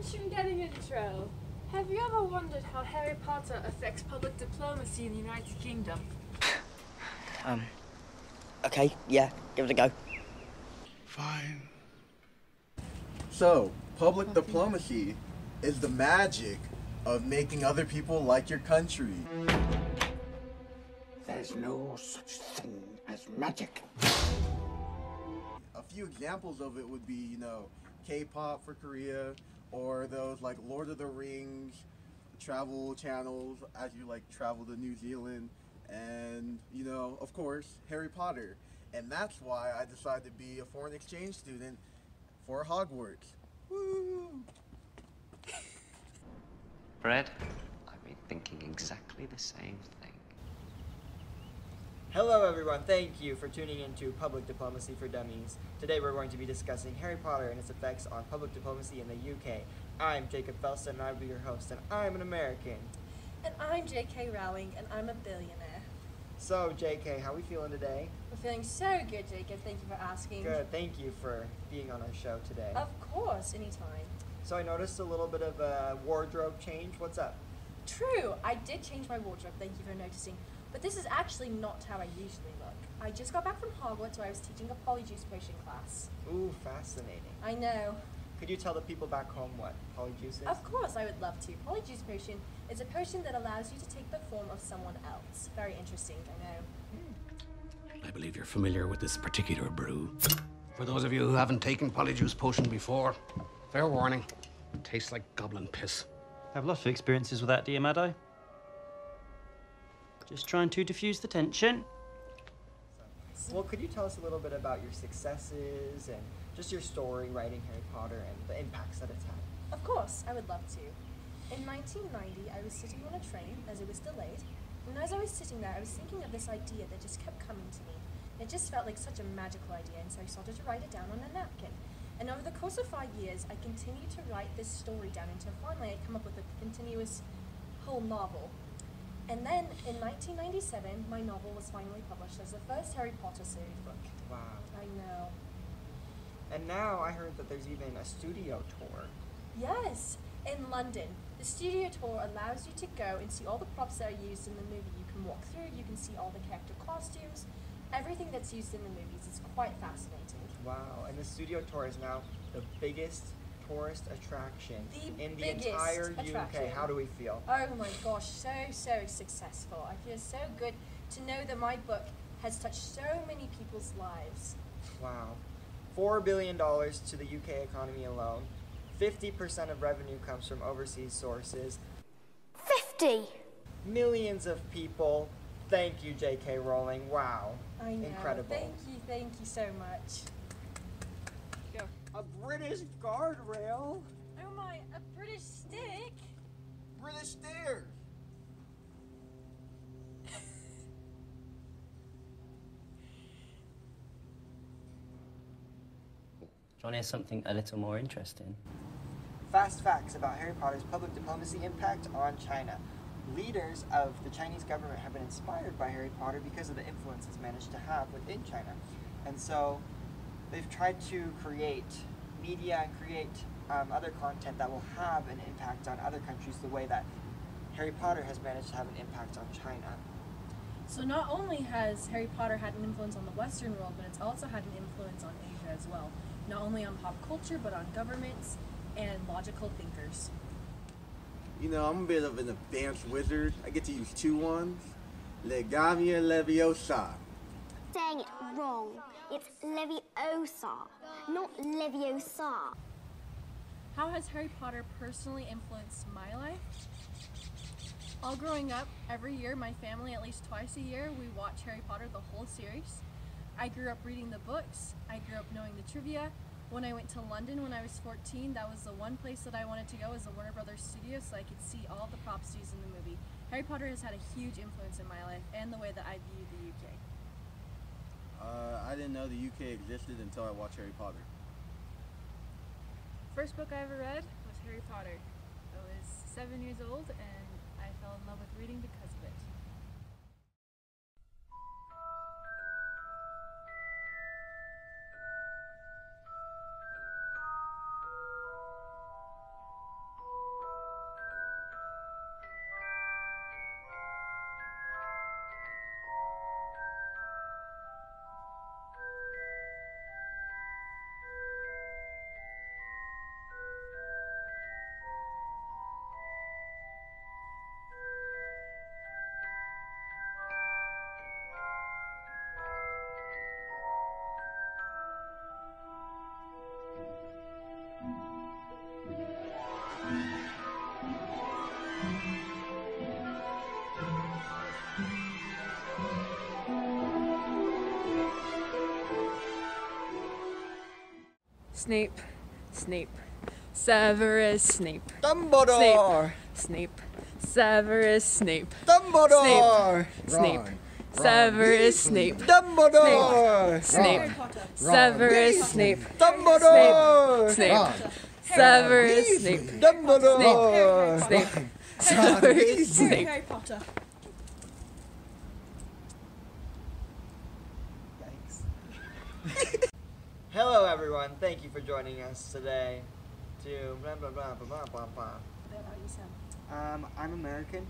Attention getting intro. Have you ever wondered how Harry Potter affects public diplomacy in the United Kingdom? Okay, yeah, give it a go. Fine. So, public diplomacy is the magic of making other people like your country. There's no such thing as magic. A few examples of it would be, K-pop for Korea, or those like Lord of the Rings travel channels as you travel to New Zealand, and of course, Harry Potter. And that's why I decided to be a foreign exchange student for Hogwarts. Woo! Fred, I've been thinking exactly the same thing. Hello everyone, thank you for tuning in to Public Diplomacy for Dummies. Today we're going to be discussing Harry Potter and its effects on public diplomacy in the UK. I'm Jacob Felston and I'll be your host, and I'm an American. And I'm J.K. Rowling and I'm a billionaire. So JK, how are we feeling today? We're feeling so good, Jacob. Thank you for asking. Good, thank you for being on our show today. Of course, anytime. So I noticed a little bit of a wardrobe change. What's up? True, I did change my wardrobe, thank you for noticing. But this is actually not how I usually look. I just got back from Hogwarts where I was teaching a polyjuice potion class. Ooh, fascinating. I know. Could you tell the people back home what polyjuice is? Of course, I would love to. Polyjuice potion is a potion that allows you to take the form of someone else. Very interesting, I know. I believe you're familiar with this particular brew. For those of you who haven't taken Polyjuice Potion before, fair warning, it tastes like goblin piss. I have lots of experiences with that, dear Maddo. Just trying to diffuse the tension. Well, could you tell us a little bit about your successes and just your story writing Harry Potter and the impacts that it's had? Of course, I would love to. In 1990, I was sitting on a train as it was delayed, and as I was sitting there, I was thinking of this idea that just kept coming to me. It just felt like such a magical idea, and so I started to write it down on a napkin. And over the course of 5 years, I continued to write this story down until finally I come up with a continuous whole novel. And then, in 1997, my novel was finally published as the first Harry Potter series book. Wow. I know. And now I heard that there's even a studio tour. Yes, in London. The studio tour allows you to go and see all the props that are used in the movie. You can walk through, you can see all the character costumes, everything that's used in the movies. It's quite fascinating. Wow, and the studio tour is now the biggest tourist attraction in the biggest entire attraction. UK. How do we feel? Oh my gosh, so successful. I feel so good to know that my book has touched so many people's lives. Wow. $4 billion to the UK economy alone. 50% of revenue comes from overseas sources. 50! Millions of people. Thank you, J.K. Rowling. Wow. I know. Incredible. Thank you so much. A British guardrail? Oh my, a British stick? British stairs! Do you want to hear something a little more interesting? Fast facts about Harry Potter's public diplomacy impact on China. Leaders of the Chinese government have been inspired by Harry Potter because of the influence it's managed to have within China. And so they've tried to create media and create other content that will have an impact on other countries the way that Harry Potter has managed to have an impact on China. So not only has Harry Potter had an influence on the Western world, but it's also had an influence on Asia as well. Not only on pop culture, but on governments and logical thinkers. I'm a bit of an advanced wizard. I get to use 2 wands. Legamia Leviosa. Saying it wrong. It's Leviosa, not Leviosa. How has Harry Potter personally influenced my life? All growing up, every year, my family, at least twice a year, we watch Harry Potter, the whole series. I grew up reading the books. I grew up knowing the trivia. When I went to London when I was 14, that was the one place that I wanted to go, was the Warner Brothers studio, so I could see all the props used in the movie. Harry Potter has had a huge influence in my life and the way that I view the UK. I didn't know the UK existed until I watched Harry Potter. First book I ever read was Harry Potter. I was 7 years old and I fell in love with reading because of it. Snape. Snape. Severus Snape. Dumbledore. Snape. Severus Snape. Dumbledore. Snape. Severus Snape. Dumbledore. Snape. Severus Snape. Dumbledore. Snape. Severus Snape. Dumbledore. Snape. Severus Snape. Harry Potter. Hello everyone, thank you for joining us today to blah blah blah blah blah blah blah. What about you, Sam? I'm American.